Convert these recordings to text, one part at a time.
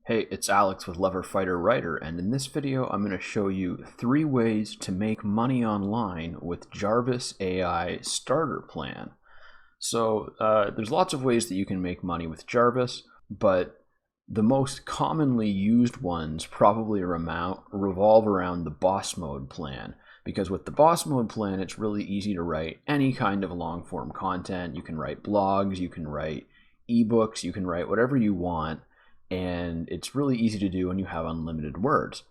Hey, it's Alex with Lever Fighter Writer, and in this video I'm going to show you 3 ways to make money online with Jarvis.ai starter plan. So there's lots of ways that you can make money with Jarvis, but the most commonly used ones probably revolve around the boss mode plan. Because with the boss mode plan, it's really easy to write any kind of long form content. You can write blogs, you can write ebooks, you can write whatever you want. And it's really easy to do when you have unlimited words.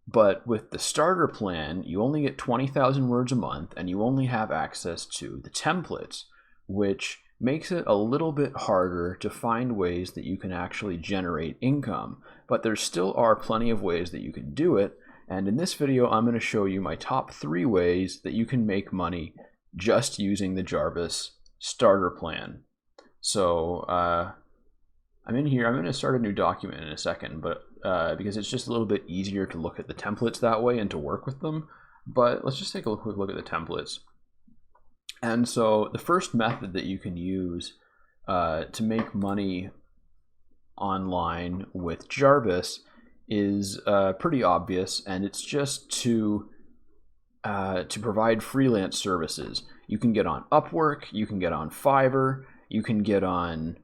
But with the starter plan, you only get 20,000 words a month and you only have access to the templates, which makes it a little bit harder to find ways that you can actually generate income. But there still are plenty of ways that you can do it. And in this video, I'm going to show you my top 3 ways that you can make money just using the Jarvis starter plan. So, I'm in here. I'm going to start a new document in a second, but because it's just a little bit easier to look at the templates that way and to work with them. But let's just take a quick look at the templates. And so the first method that you can use to make money online with Jarvis is pretty obvious, and it's just to provide freelance services. You can get on Upwork, you can get on Fiverr, you can get on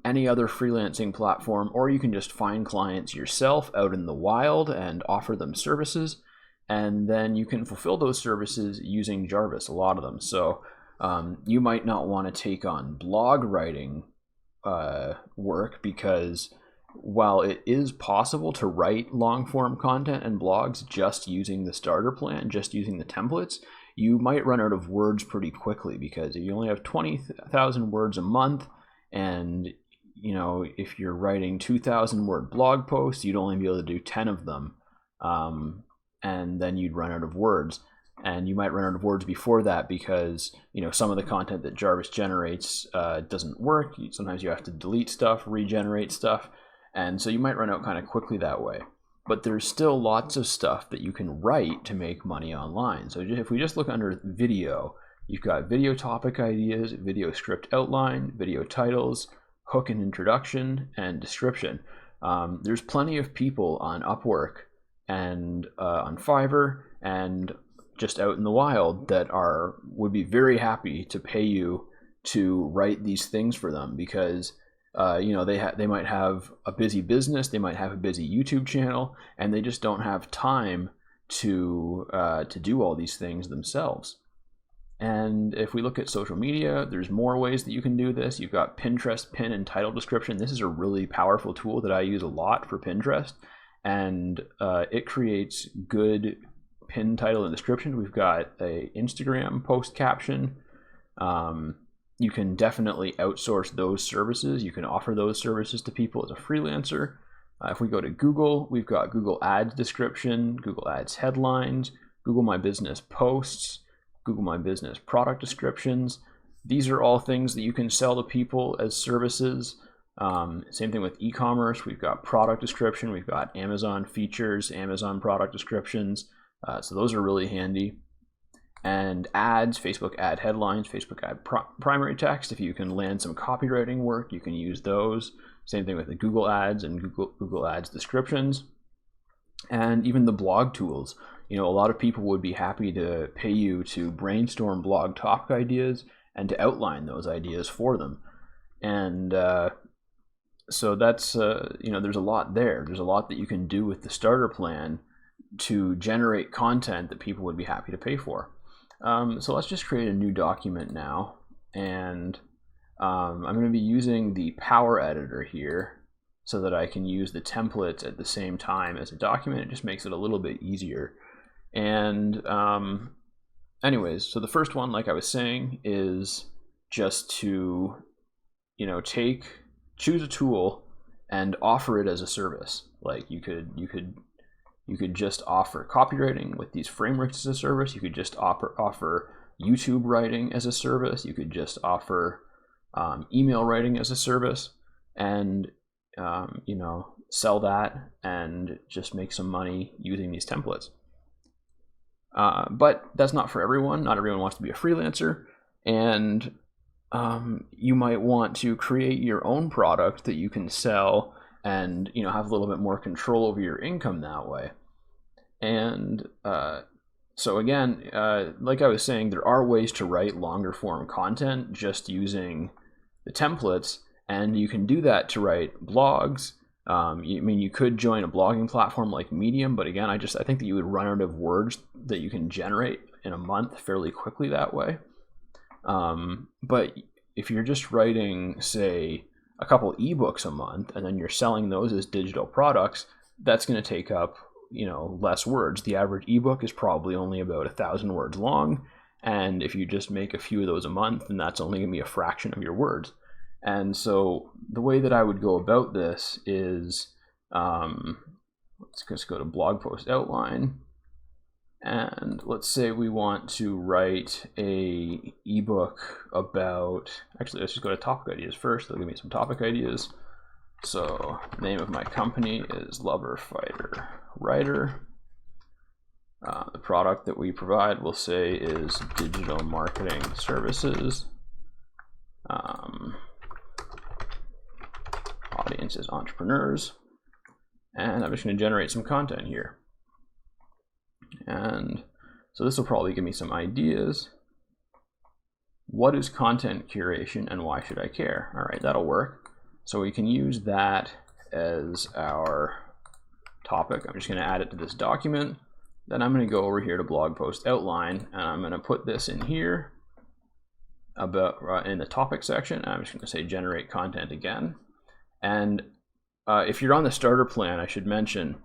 any other freelancing platform, or you can just find clients yourself out in the wild and offer them services, and then you can fulfill those services using Jarvis, a lot of them. So you might not want to take on blog writing work, because while it is possible to write long form content and blogs just using the starter plan, just using the templates, you might run out of words pretty quickly, because if you only have 20,000 words a month, and if you're writing 2,000 word blog posts, you'd only be able to do 10 of them, and then you'd run out of words. And you might run out of words before that, because some of the content that Jarvis generates doesn't work. Sometimes you have to delete stuff, regenerate stuff, and so you might run out kind of quickly that way. But there's still lots of stuff that you can write to make money online. So if we just look under video, you've got video topic ideas, video script outline, video titles, hook and introduction, and description. There's plenty of people on Upwork and on Fiverr and just out in the wild that would be very happy to pay you to write these things for them, because they might have a busy business, they might have a busy YouTube channel, and they just don't have time to do all these things themselves. And if we look at social media, there's more ways that you can do this. You've got Pinterest pin and title description. This is a really powerful tool that I use a lot for Pinterest, and it creates good pin, title, and description. We've got a Instagram post caption. You can definitely outsource those services. You can offer those services to people as a freelancer. If we go to Google, we've got Google Ads description, Google Ads headlines, Google My Business posts, Google My Business product descriptions. These are all things that you can sell to people as services. Same thing with e-commerce. We've got product description. We've got Amazon features, Amazon product descriptions. So those are really handy. And ads, Facebook ad headlines, Facebook ad primary text. If you can land some copywriting work, you can use those. Same thing with the Google Ads and Google Ads descriptions. And even the blog tools. A lot of people would be happy to pay you to brainstorm blog topic ideas and to outline those ideas for them. And so that's, there's a lot there. There's a lot that you can do with the starter plan to generate content that people would be happy to pay for. So let's just create a new document now. And I'm going to be using the Power Editor here so that I can use the templates at the same time as a document. It just makes it a little bit easier. And anyways, so the first one, like I was saying, is just to choose a tool and offer it as a service. Like you could just offer copywriting with these frameworks as a service. You could just offer YouTube writing as a service. You could just offer email writing as a service, and sell that and just make some money using these templates. But that's not for everyone. Not everyone wants to be a freelancer, and you might want to create your own product that you can sell and have a little bit more control over your income that way. And so again, like I was saying, there are ways to write longer form content just using the templates, and you can do that to write blogs. You could join a blogging platform like Medium, but again, I think that you would run out of words that you can generate in a month fairly quickly that way. But if you're just writing, say, a couple ebooks a month, and then you're selling those as digital products, that's going to take up less words. The average ebook is probably only about 1,000 words long, and if you just make a few of those a month, then that's only going to be a fraction of your words. And so the way that I would go about this is, let's just go to blog post outline, and let's say we want to write a ebook about, actually let's just go to topic ideas first. They'll give me some topic ideas. So the name of my company is Lover Fighter Writer. The product that we provide, we'll say, is digital marketing services. Audience is entrepreneurs. And I'm just going to generate some content here. And so this will probably give me some ideas. What is content curation and why should I care? All right, that'll work. So we can use that as our topic. I'm just going to add it to this document. Then I'm going to go over here to blog post outline, and I'm going to put this in here about in the topic section. I'm just going to say generate content again. And if you're on the starter plan, I should mention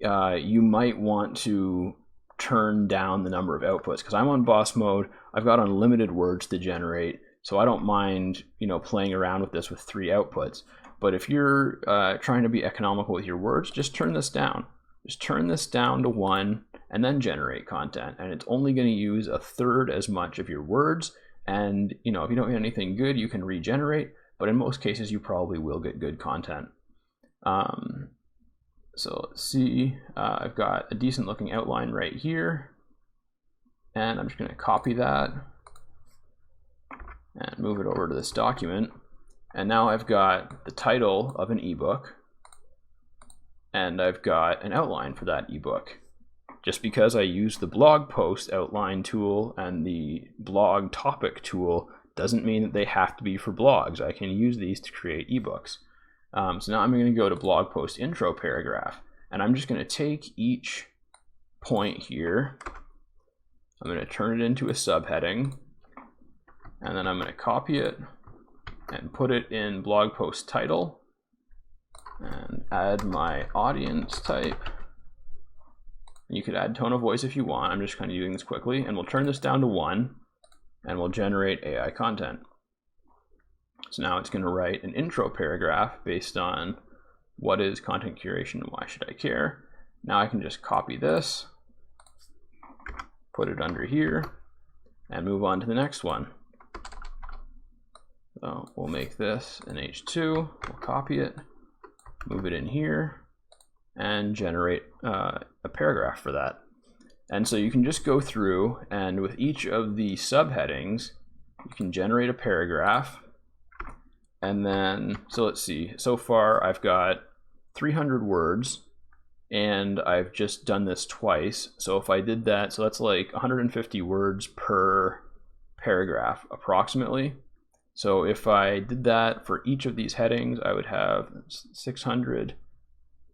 you might want to turn down the number of outputs, because I'm on boss mode. I've got unlimited words to generate, so I don't mind playing around with this with 3 outputs. But if you're trying to be economical with your words, just turn this down. Just turn this down to 1 and then generate content, and it's only going to use 1/3 as much of your words. And if you don't get anything good, you can regenerate, but in most cases you probably will get good content. So let's see, I've got a decent looking outline right here, and I'm just going to copy that and move it over to this document. And now I've got the title of an ebook, and I've got an outline for that ebook. Just because I use the blog post outline tool and the blog topic tool doesn't mean that they have to be for blogs. I can use these to create ebooks. So now I'm going to go to blog post intro paragraph, and I'm just going to take each point here. I'm going to turn it into a subheading, and then I'm going to copy it and put it in blog post title and add my audience type. You could add tone of voice if you want. I'm just kind of doing this quickly, and we'll turn this down to 1, and we'll generate AI content. So now it's going to write an intro paragraph based on what is content curation and why should I care. Now I can just copy this, put it under here, and move on to the next one. So we'll make this an H2, we'll copy it, move it in here, and generate a paragraph for that. And so you can just go through, and with each of the subheadings, you can generate a paragraph. And then, so let's see, so far I've got 300 words, and I've just done this twice. So if I did that, so that's like 150 words per paragraph approximately. So if I did that for each of these headings, I would have 600.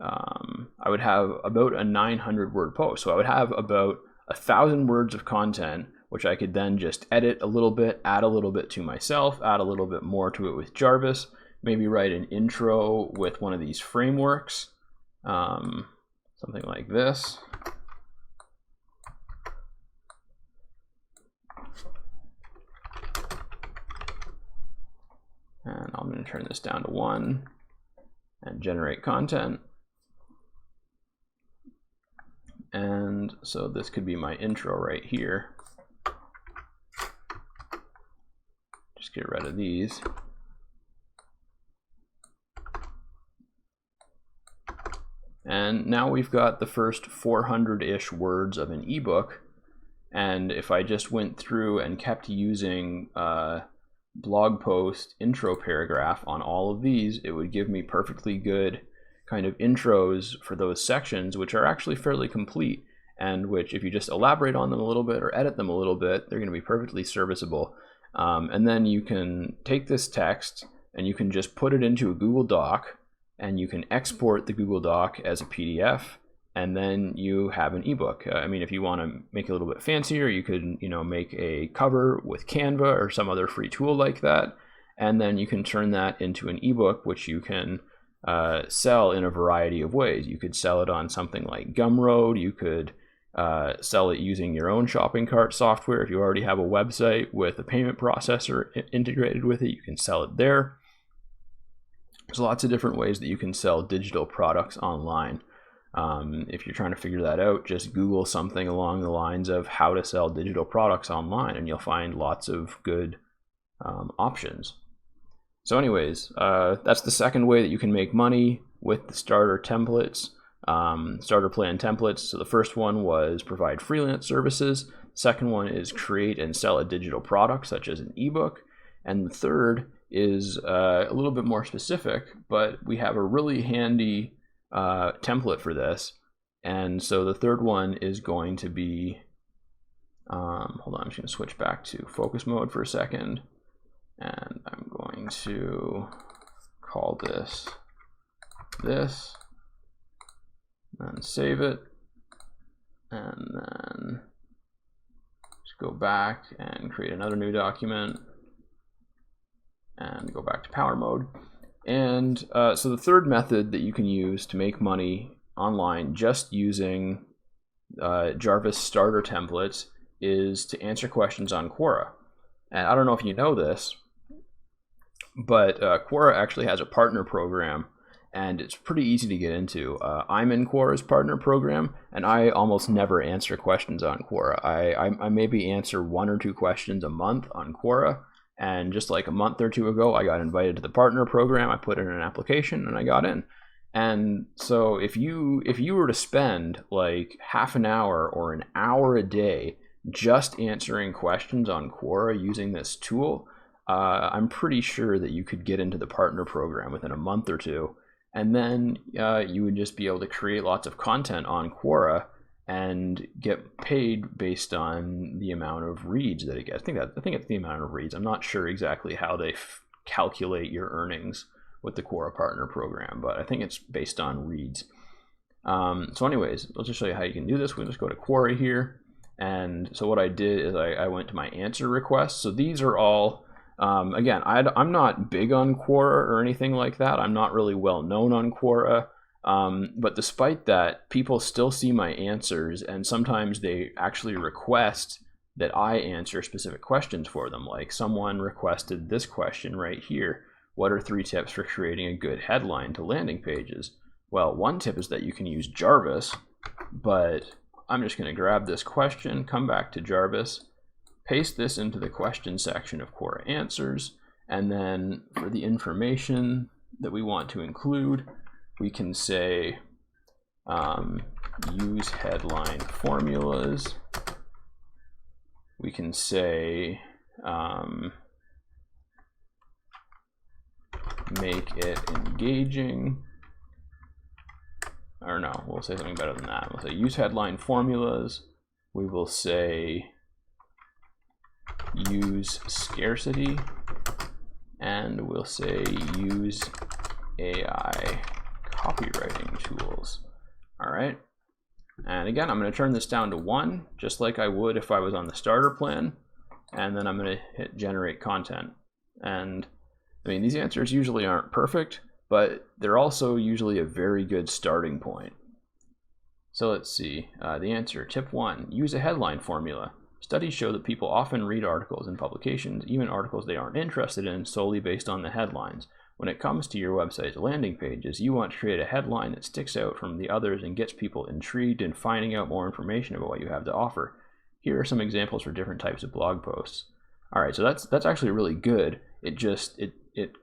I would have about a 900 word post. So I would have about 1,000 words of content, which I could then just edit a little bit, add a little bit to myself, add a little bit more to it with Jarvis, maybe write an intro with one of these frameworks, something like this. And I'm going to turn this down to 1 and generate content. And so this could be my intro right here. Just get rid of these. And now we've got the first 400-ish words of an ebook. And if I just went through and kept using blog post intro paragraph on all of these, it would give me perfectly good kind of intros for those sections, which are actually fairly complete, and which, if you just elaborate on them a little bit or edit them a little bit, they're going to be perfectly serviceable. And then you can take this text and you can just put it into a Google Doc, and you can export the Google Doc as a PDF, and then you have an ebook. I mean, if you want to make it a little bit fancier, you could, make a cover with Canva or some other free tool like that, and then you can turn that into an ebook, which you can sell in a variety of ways. You could sell it on something like Gumroad. You could sell it using your own shopping cart software. If you already have a website with a payment processor integrated with it, you can sell it there. There's lots of different ways that you can sell digital products online. If you're trying to figure that out, just Google something along the lines of how to sell digital products online, and you'll find lots of good options. So anyways, that's the second way that you can make money with the starter templates, starter plan templates. So the first one was provide freelance services. Second one is create and sell a digital product, such as an ebook. And the third is a little bit more specific, but we have a really handy template for this. And so the third one is going to be, hold on, I'm just going to switch back to focus mode for a second. And I'm going to call this, and save it. And then just go back and create another new document and go back to power mode. And so the third method that you can use to make money online just using Jarvis starter templates is to answer questions on Quora. And I don't know if you know this, but Quora actually has a partner program, and it's pretty easy to get into. I'm in Quora's partner program, and I almost never answer questions on Quora. I maybe answer 1 or 2 questions a month on Quora, and just like a month or 2 ago, I got invited to the partner program. I put in an application, and I got in. And so if you were to spend like half an hour or an hour a day just answering questions on Quora using this tool, I'm pretty sure that you could get into the partner program within a month or 2, and then you would just be able to create lots of content on Quora and get paid based on the amount of reads that it gets. I think it's the amount of reads. I'm not sure exactly how they calculate your earnings with the Quora partner program, but I think it's based on reads. So anyways, let's just show you how you can do this. We'll just go to Quora here. And so what I did is I went to my answer requests. So these are all, again, I'm not big on Quora or anything like that. I'm not really well known on Quora. But despite that, people still see my answers, and sometimes they actually request that I answer specific questions for them. Like someone requested this question right here: what are 3 tips for creating a good headline to landing pages? Well, one tip is that you can use Jarvis, but I'm just going to grab this question, come back to Jarvis, paste this into the question section of Quora Answers, and then for the information that we want to include, we can say use headline formulas. We can say make it engaging. Or no, we'll say something better than that. We'll say use headline formulas. We will say use scarcity. And we'll say use AI copywriting tools. All right. And again, I'm going to turn this down to 1, just like I would if I was on the starter plan. And then I'm going to hit generate content. And I mean, these answers usually aren't perfect, but they're also usually a very good starting point. So let's see, the answer, tip 1, use a headline formula. Studies show that people often read articles in publications, even articles they aren't interested in, solely based on the headlines. When it comes to your website's landing pages, you want to create a headline that sticks out from the others and gets people intrigued in finding out more information about what you have to offer. Here are some examples for different types of blog posts. All right, so that's actually really good. It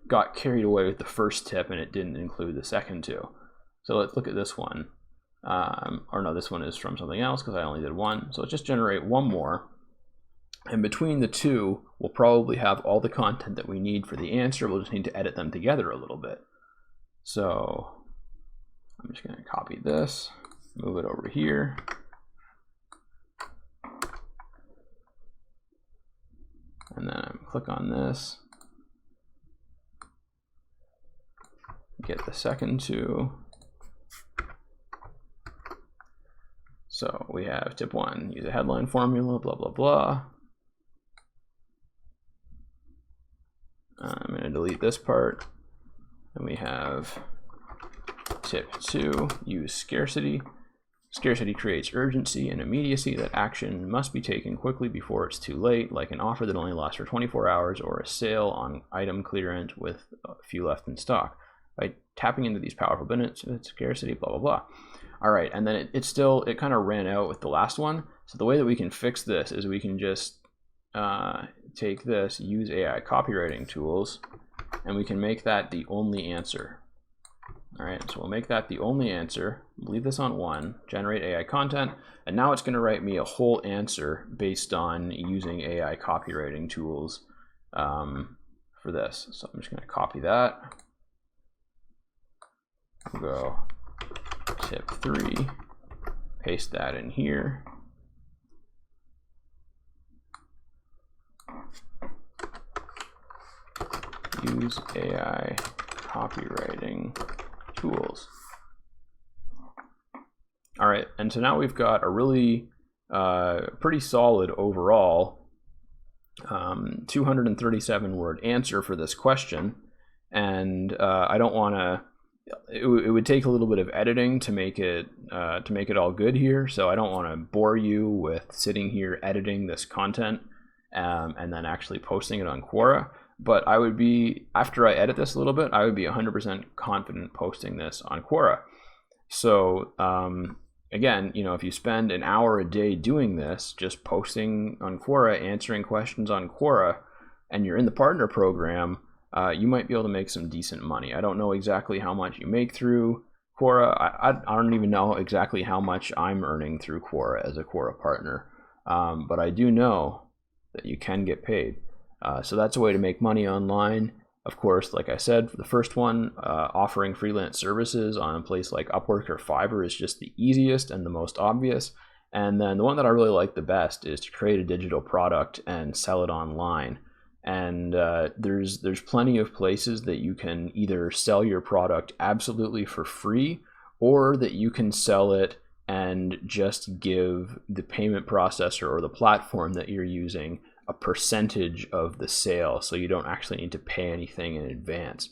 got carried away with the first tip and it didn't include the second 2. So let's look at this one. Or no, this one is from something else because I only did 1. So let's just generate 1 more. And between the 2, we'll probably have all the content that we need for the answer. We'll just need to edit them together a little bit. So I'm just going to copy this, move it over here. And then click on this. Get the second two. So we have tip 1, use a headline formula, blah, blah, blah. I'm going to delete this part. And we have tip 2, use scarcity. Scarcity creates urgency and immediacy that action must be taken quickly before it's too late, like an offer that only lasts for 24 hours or a sale on item clearance with a few left in stock. By tapping into these powerful benefits, scarcity, blah, blah, blah. All right, and then it kind of ran out with the last one. So the way that we can fix this is we can just take this, use AI copywriting tools, and we can make that the only answer. All right, so we'll make that the only answer. Leave this on 1, generate AI content, and now it's going to write me a whole answer based on using AI copywriting tools for this. So I'm just going to copy that. We'll go tip 3, paste that in here. Use AI copywriting tools. All right, and so now we've got a really pretty solid overall 237 word answer for this question. And I don't want to, it would take a little bit of editing to make it all good here. So I don't want to bore you with sitting here editing this content and then actually posting it on Quora. But I would be, after I edit this a little bit, I would be 100% confident posting this on Quora. So again, you know, if you spend an hour a day doing this, just posting on Quora, answering questions on Quora, and you're in the partner program, you might be able to make some decent money. I don't know exactly how much you make through Quora. I don't even know exactly how much I'm earning through Quora as a Quora partner. But I do know that you can get paid. So that's a way to make money online. Of course, like I said, for the first one, offering freelance services on a place like Upwork or Fiverr is just the easiest and the most obvious. And then the one that I really like the best is to create a digital product and sell it online. And there's plenty of places that you can either sell your product absolutely for free, or that you can sell it and just give the payment processor or the platform that you're using a percentage of the sale, so you don't actually need to pay anything in advance.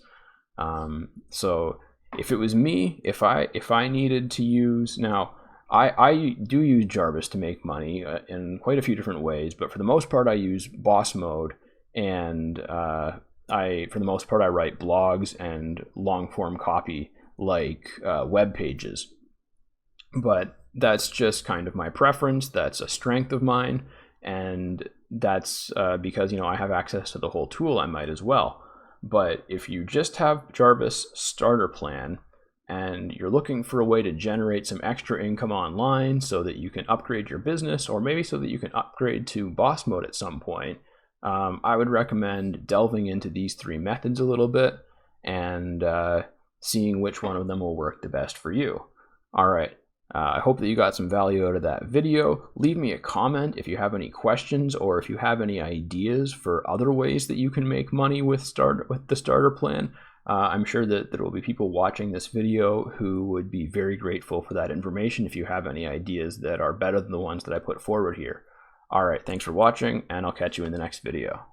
So if it was me, if I needed to use, now I do use Jarvis to make money in quite a few different ways, but for the most part I use Boss Mode, and for the most part I write blogs and long form copy like web pages. But that's just kind of my preference. That's a strength of mine, and that's because, you know, I have access to the whole tool. I might as well. But if you just have Jarvis starter plan and you're looking for a way to generate some extra income online so that you can upgrade your business, or maybe so that you can upgrade to Boss Mode at some point, I would recommend delving into these 3 methods a little bit and seeing which one of them will work the best for you. All right. I hope that you got some value out of that video. Leave me a comment if you have any questions, or if you have any ideas for other ways that you can make money with the starter plan. I'm sure that there will be people watching this video who would be very grateful for that information if you have any ideas that are better than the ones that I put forward here. All right, thanks for watching, and I'll catch you in the next video.